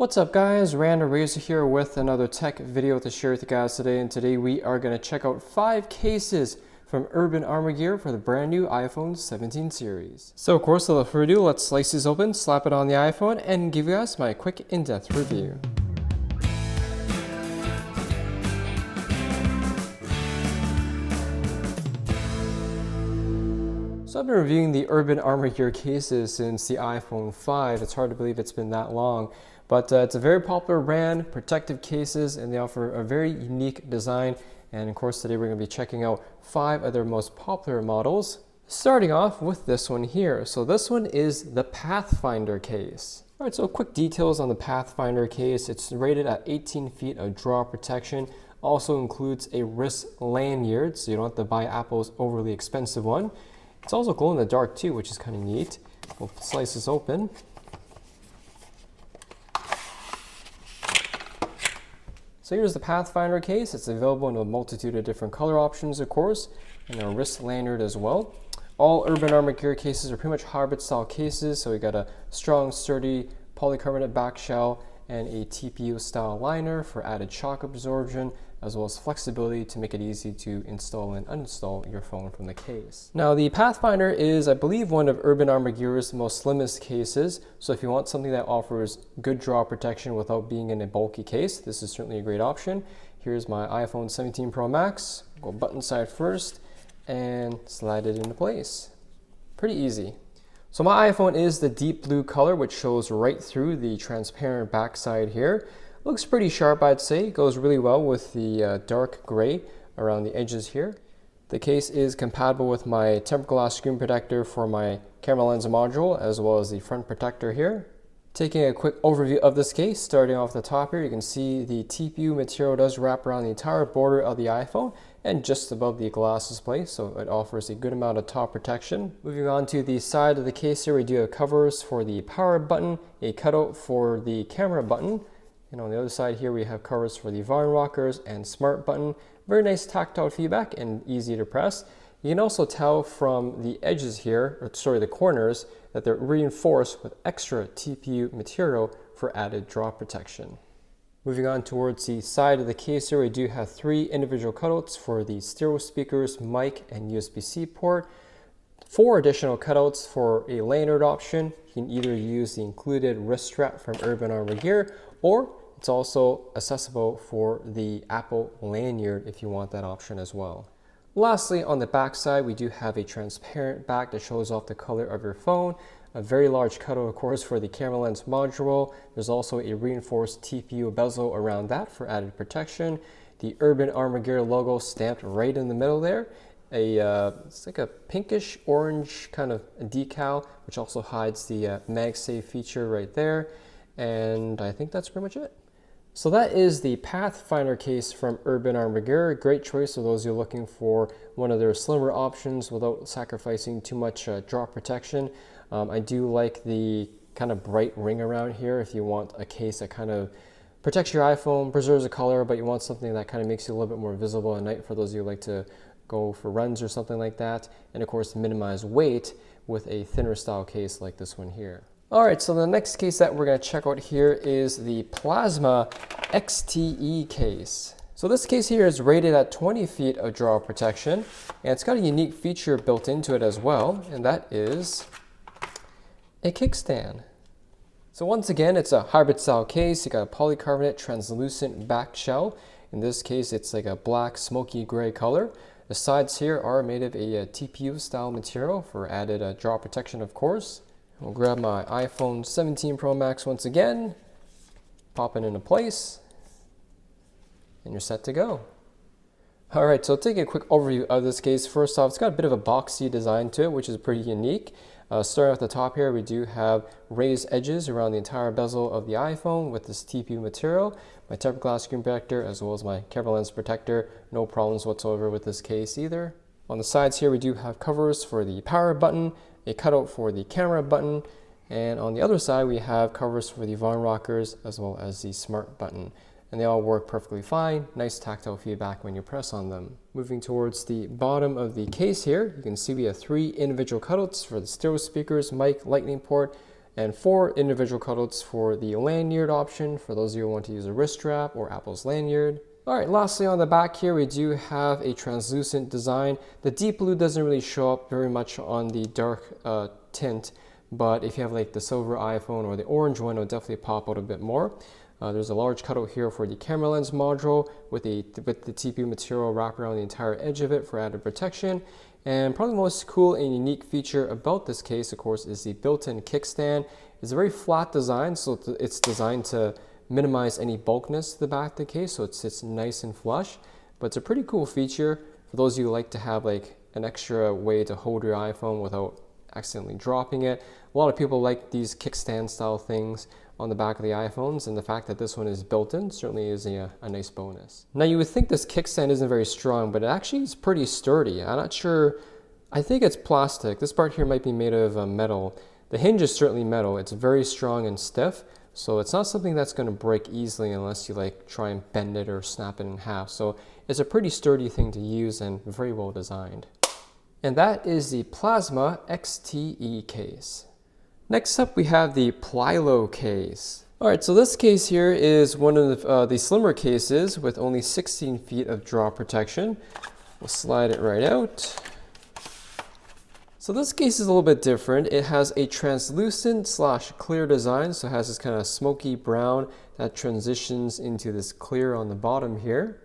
What's up guys, Random Razor here with another tech video to share with you guys today, and today we are going to check out 5 cases from Urban Armor Gear for the brand new iPhone 17 series. So of course, without further ado, let's slice this open, slap it on the iPhone, and give you guys my quick in-depth review. So I've been reviewing the Urban Armor Gear cases since the iPhone 5. It's hard to believe it's been that long. But it's a very popular brand, protective cases, and they offer a very unique design. And of course, today we're going to be checking out 5 of their most popular models, starting off with this one here. So this one is the Pathfinder case. All right, so quick details on the Pathfinder case. It's rated at 18 feet of draw protection. Also includes a wrist lanyard, so you don't have to buy Apple's overly expensive one. It's also glow in the dark too, which is kind of neat. We'll slice this open. So here's the Pathfinder case. It's available in a multitude of different color options, of course, and a wrist lanyard as well. All Urban Armor Gear cases are pretty much hybrid style cases, so we got a strong, sturdy polycarbonate back shell and a TPU style liner for added shock absorption, as well as flexibility to make it easy to install and uninstall your phone from the case. Now the Pathfinder is, I believe, one of Urban Armor Gear's most slimmest cases, so if you want something that offers good draw protection without being in a bulky case, this is certainly a great option. Here's my iPhone 17 Pro Max. Go button side first and slide it into place. Pretty easy. So my iPhone is the deep blue color, which shows right through the transparent backside here. Looks pretty sharp, I'd say. It goes really well with the dark gray around the edges here. The case is compatible with my tempered glass screen protector for my camera lens module, as well as the front protector here. Taking a quick overview of this case, starting off the top here, you can see the TPU material does wrap around the entire border of the iPhone and just above the glass display, so it offers a good amount of top protection. Moving on to the side of the case here, we do have covers for the power button, a cutout for the camera button, and on the other side here we have covers for the volume rockers and smart button. Very nice tactile feedback and easy to press. You can also tell from the edges here, the corners, that they're reinforced with extra TPU material for added draw protection. Moving on towards the side of the case here, we do have 3 individual cutouts for the stereo speakers, mic, and USB-C port. 4 additional cutouts for a lanyard option. You can either use the included wrist strap from Urban Armor Gear, or it's also accessible for the Apple lanyard if you want that option as well. Lastly, on the back side, we do have a transparent back that shows off the color of your phone. A very large cutout, of course, for the camera lens module. There's also a reinforced TPU bezel around that for added protection. The Urban Armor Gear logo stamped right in the middle there. It's like a pinkish orange kind of decal, which also hides the MagSafe feature right there. And I think that's pretty much it. So that is the Pathfinder case from Urban Armor Gear. Great choice for those who are looking for one of their slimmer options without sacrificing too much draw protection. I do like the kind of bright ring around here if you want a case that kind of protects your iPhone, preserves the color, but you want something that kind of makes you a little bit more visible at night for those of you who like to go for runs or something like that. And of course, minimize weight with a thinner style case like this one here. All right, so the next case that we're going to check out here is the Plasma XTE case. So this case here is rated at 20 feet of draw protection, and it's got a unique feature built into it as well, and that is a kickstand. So once again, it's a hybrid style case. You got a polycarbonate translucent back shell. In this case, it's like a black smoky gray color. The sides here are made of a TPU style material for added draw protection, of course. We'll grab my iPhone 17 Pro Max once again, pop it into place, and you're set to go. All right, so taking a quick overview of this case. First off, it's got a bit of a boxy design to it, which is pretty unique. Starting off the top here, we do have raised edges around the entire bezel of the iPhone with this TPU material, my tempered glass screen protector, as well as my camera lens protector. No problems whatsoever with this case either. On the sides here, we do have covers for the power button, a cutout for the camera button, and on the other side we have covers for the volume rockers as well as the smart button, and they all work perfectly fine. Nice tactile feedback when you press on them. Moving towards the bottom of the case here, you can see we have 3 individual cutouts for the stereo speakers, mic, lightning port, and 4 individual cutouts for the lanyard option for those of you who want to use a wrist strap or Apple's lanyard. All right, lastly on the back here, we do have a translucent design. The deep blue doesn't really show up very much on the dark tint, but if you have like the silver iPhone or the orange one, it'll definitely pop out a bit more. There's a large cutout here for the camera lens module with the TPU material wrapped around the entire edge of it for added protection. And probably the most cool and unique feature about this case, of course, is the built-in kickstand. It's a very flat design, so it's designed to minimize any bulkiness to the back of the case, so it sits nice and flush. But it's a pretty cool feature for those of you who like to have like an extra way to hold your iPhone without accidentally dropping it. A lot of people like these kickstand style things on the back of the iPhones, and the fact that this one is built in certainly is a nice bonus. Now you would think this kickstand isn't very strong, but it actually is pretty sturdy. I'm not sure, I think it's plastic. This part here might be made of metal. The hinge is certainly metal. It's very strong and stiff, so it's not something that's going to break easily unless you like try and bend it or snap it in half. So it's a pretty sturdy thing to use and very well designed. And that is the Plasma XTE case. Next up, we have the PLYO case. All right, so this case here is one of the slimmer cases with only 16 feet of drop protection. We'll slide it right out. So this case is a little bit different. It has a translucent / clear design, so it has this kind of smoky brown that transitions into this clear on the bottom here.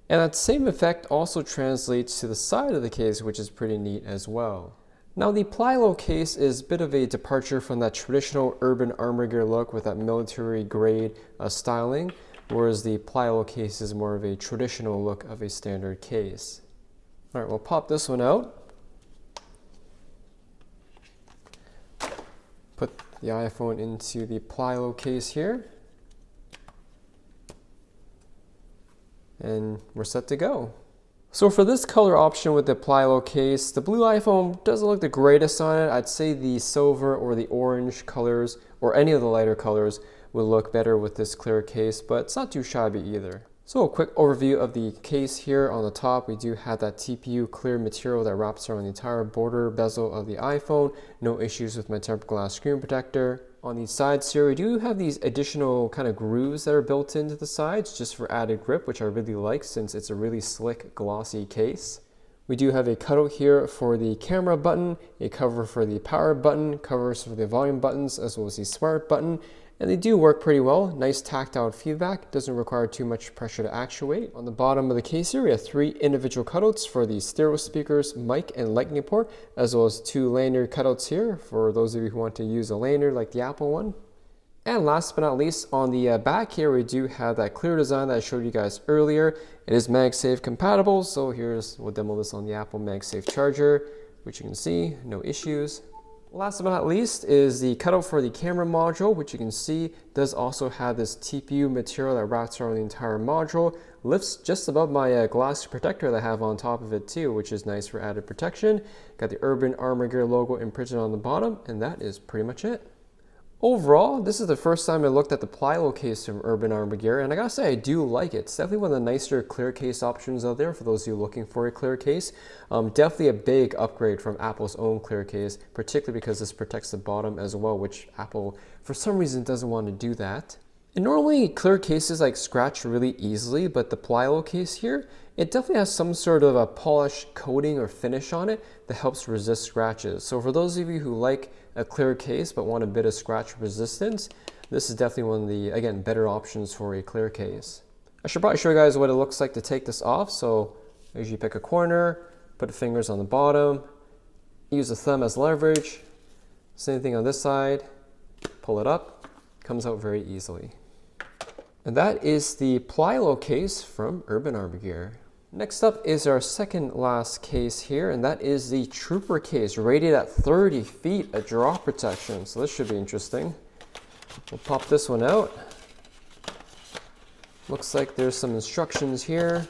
And that same effect also translates to the side of the case, which is pretty neat as well. Now the PLYO case is a bit of a departure from that traditional urban armor gear look with that military grade styling, whereas the PLYO case is more of a traditional look of a standard case. All right, we'll pop this one out. Put the iPhone into the PLYO case here. And we're set to go. So for this color option with the PLYO case, the blue iPhone doesn't look the greatest on it. I'd say the silver or the orange colors or any of the lighter colors would look better with this clear case, but it's not too shabby either. So a quick overview of the case here. On the top, we do have that TPU clear material that wraps around the entire border bezel of the iPhone. No issues with my tempered glass screen protector. On the sides here, we do have these additional kind of grooves that are built into the sides just for added grip, which I really like since it's a really slick, glossy case. We do have a cutout here for the camera button, a cover for the power button, covers for the volume buttons, as well as the smart button. And they do work pretty well. Nice tactile feedback, doesn't require too much pressure to actuate. On the bottom of the case here, we have 3 individual cutouts for the stereo speakers, mic, and lightning port, as well as 2 lanyard cutouts here for those of you who want to use a lanyard like the Apple one. And last but not least, on the back here, we do have that clear design that I showed you guys earlier. It is MagSafe compatible, so we'll demo this on the Apple MagSafe charger, which you can see, no issues. Last but not least is the cutout for the camera module, which you can see does also have this TPU material that wraps around the entire module. Lifts just above my glass protector that I have on top of it too, which is nice for added protection. Got the Urban Armor Gear logo imprinted on the bottom, and that is pretty much it. Overall, this is the first time I looked at the PLYO case from Urban Armor Gear, and I gotta say I do like it. It's definitely one of the nicer clear case options out there for those of you looking for a clear case. Definitely a big upgrade from Apple's own clear case, particularly because this protects the bottom as well, which Apple for some reason doesn't want to do that. And normally clear cases like scratch really easily, but the PLYO case here, it definitely has some sort of a polish coating or finish on it that helps resist scratches. So for those of you who like a clear case but want a bit of scratch resistance, this is definitely one of the, again, better options for a clear case. I should probably show you guys what it looks like to take this off. So I usually pick a corner, put the fingers on the bottom, use the thumb as leverage. Same thing on this side, pull it up, comes out very easily. And that is the PLYO case from Urban Armor Gear. Next up is our second last case here, and that is the Trooper case, rated at 30 feet of drop protection. So this should be interesting. We'll pop this one out. Looks like there's some instructions here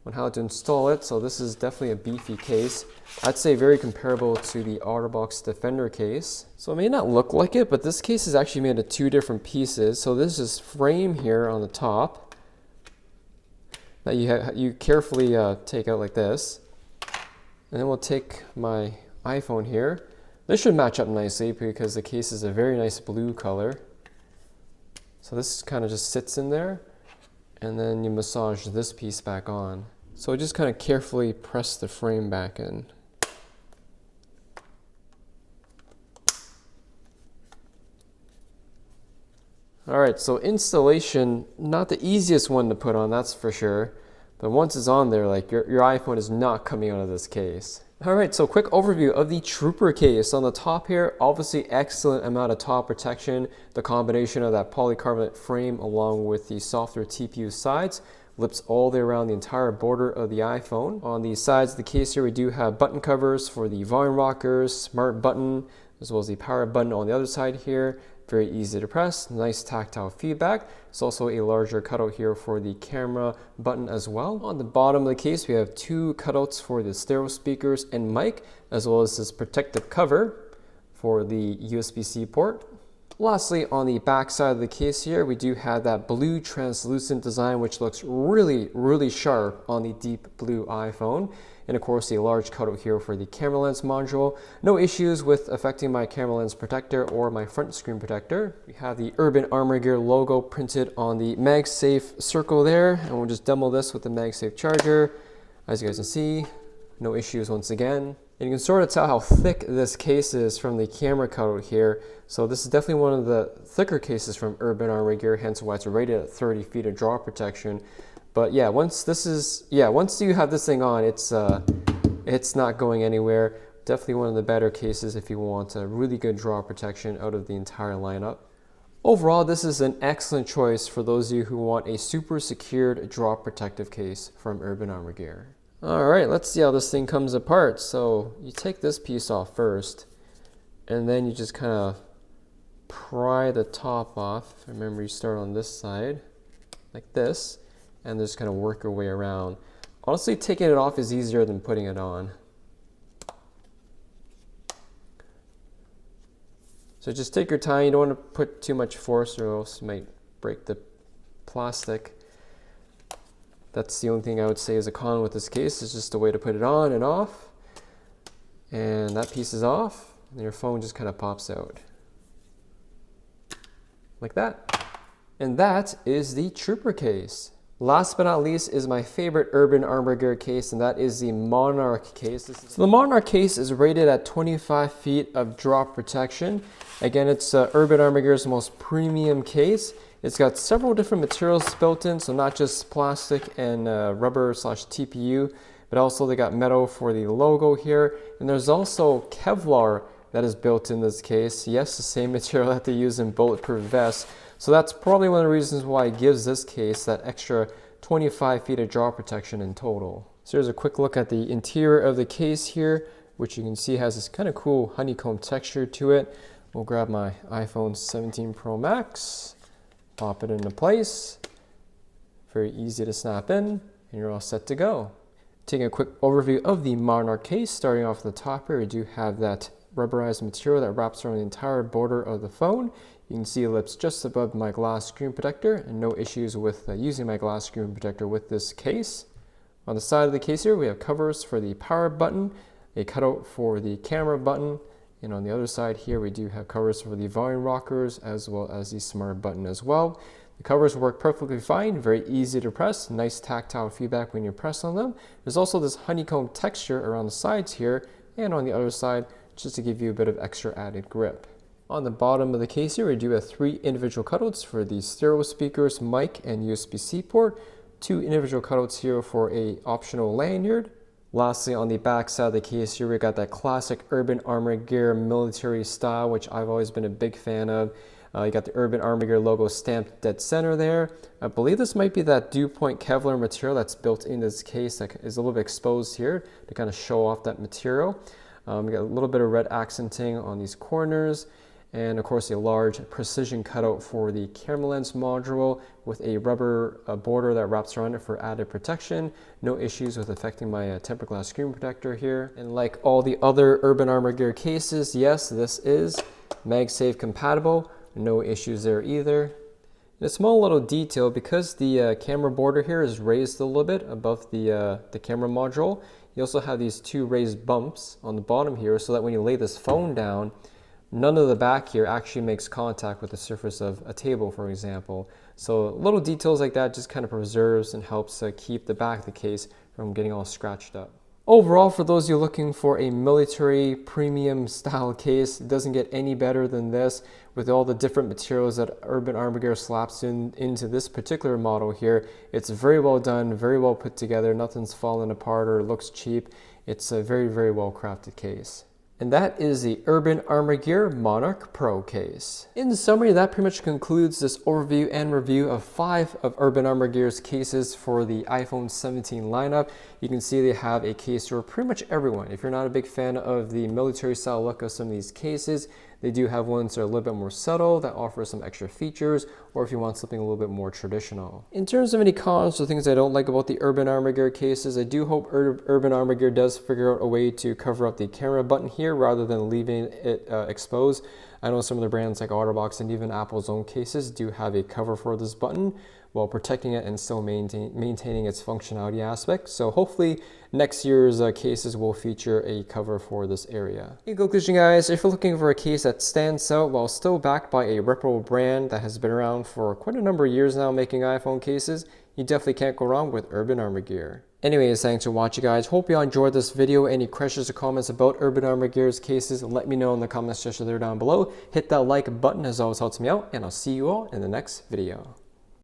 on how to install it. So this is definitely a beefy case. I'd say very comparable to the OtterBox Defender case. So it may not look like it, but this case is actually made of 2 different pieces. So this is frame here on the top that you carefully take out like this. And then we'll take my iPhone here. This should match up nicely because the case is a very nice blue color. So this kind of just sits in there, and then you massage this piece back on. So just kind of carefully press the frame back in. Alright, so installation, not the easiest one to put on, that's for sure. But once it's on there, like your iPhone is not coming out of this case. Alright, so quick overview of the Trooper case. On the top here, obviously excellent amount of top protection. The combination of that polycarbonate frame along with the softer TPU sides lips all the way around the entire border of the iPhone. On the sides of the case here, we do have button covers for the volume rockers, smart button, as well as the power button on the other side here. Very easy to press, nice tactile feedback. There's also a larger cutout here for the camera button as well. On the bottom of the case, we have two cutouts for the stereo speakers and mic, as well as this protective cover for the USB-C port. Lastly, on the back side of the case here, we do have that blue translucent design, which looks really sharp on the deep blue iPhone. And of course, a large cutout here for the camera lens module. No issues with affecting my camera lens protector or my front screen protector. We have the Urban Armor Gear logo printed on the MagSafe circle there, and we'll just demo this with the MagSafe charger. As you guys can see, no issues once again. And you can sort of tell how thick this case is from the camera cutout here. So this is definitely one of the thicker cases from Urban Armor Gear, hence why it's rated at 30 feet of draw protection. But yeah, once you have this thing on, it's not going anywhere. Definitely one of the better cases if you want a really good draw protection out of the entire lineup. Overall, this is an excellent choice for those of you who want a super secured draw protective case from Urban Armor Gear. All right, let's see how this thing comes apart. So you take this piece off first, and then you just kind of pry the top off. Remember, you start on this side, like this, and just kind of work your way around. Honestly, taking it off is easier than putting it on. So just take your time. You don't want to put too much force or else you might break the plastic. That's the only thing I would say is a con with this case. It's just a way to put it on and off. And that piece is off, and your phone just kind of pops out. Like that. And that is the Trooper case. Last but not least is my favorite Urban Armor Gear case, and that is the Monarch case. So the Monarch case is rated at 25 feet of drop protection. Again, it's Urban Armor Gear's most premium case. It's got several different materials built in, so not just plastic and rubber / TPU, but also they got metal for the logo here. And there's also Kevlar that is built in this case. Yes, the same material that they use in bulletproof vests. So that's probably one of the reasons why it gives this case that extra 25 feet of draw protection in total. So here's a quick look at the interior of the case here, which you can see has this kind of cool honeycomb texture to it. We'll grab my iPhone 17 Pro Max, pop it into place. Very easy to snap in, and you're all set to go. Taking a quick overview of the Monarch case, starting off at the top here, we do have that rubberized material that wraps around the entire border of the phone. You can see it lips just above my glass screen protector, and no issues with using my glass screen protector with this case. On the side of the case here, we have covers for the power button, a cutout for the camera button, and on the other side here, we do have covers for the volume rockers as well as the smart button as well. The covers work perfectly fine, very easy to press, nice tactile feedback when you press on them. There's also this honeycomb texture around the sides here and on the other side, just to give you a bit of extra added grip. On the bottom of the case here, we do have 3 individual cutouts for the stereo speakers, mic, and USB-C port. 2 individual cutouts here for a optional lanyard. Lastly, on the back side of the case here, we got that classic Urban Armor Gear military style, which I've always been a big fan of. You got the Urban Armor Gear logo stamped dead center there. I believe this might be that dew point Kevlar material that's built in this case that is a little bit exposed here to kind of show off that material. We got a little bit of red accenting on these corners. And of course a large precision cutout for the camera lens module with a rubber border that wraps around it for added protection. No issues with affecting my tempered glass screen protector here. And like all the other Urban Armor Gear cases, yes, this is MagSafe compatible. No issues there either. And a small little detail, because the camera border here is raised a little bit above the camera module, You also have these two raised bumps on the bottom here so that when you lay this phone down, none of the back here actually makes contact with the surface of a table, for example. So little details like that just kind of preserves and helps keep the back of the case from getting all scratched up. Overall, for those of you looking for a military premium style case, it doesn't get any better than this with all the different materials that Urban Armor Gear slaps into this particular model here. It's very well done, very well put together, nothing's fallen apart or looks cheap. It's a very, very well crafted case. And that is the Urban Armor Gear Monarch Pro case. In summary, that pretty much concludes this overview and review of 5 of Urban Armor Gear's cases for the iPhone 17 lineup. You can see they have a case for pretty much everyone. If you're not a big fan of the military style look of some of these cases, they do have ones that are a little bit more subtle that offer some extra features, or if you want something a little bit more traditional. In terms of any cons or things I don't like about the Urban Armor Gear cases, I do hope Urban Armor Gear does figure out a way to cover up the camera button here rather than leaving it exposed. I know some of the brands like OtterBox and even Apple's own cases do have a cover for this button while protecting it and still maintaining its functionality aspect. So hopefully next year's cases will feature a cover for this area. In conclusion guys, if you're looking for a case that stands out while still backed by a reputable brand that has been around for quite a number of years now making iPhone cases, you definitely can't go wrong with Urban Armor Gear. Anyways, thanks for watching guys. Hope you enjoyed this video. Any questions or comments about Urban Armor Gear's cases, let me know in the comment section there down below. Hit that like button, as always helps me out, and I'll see you all in the next video.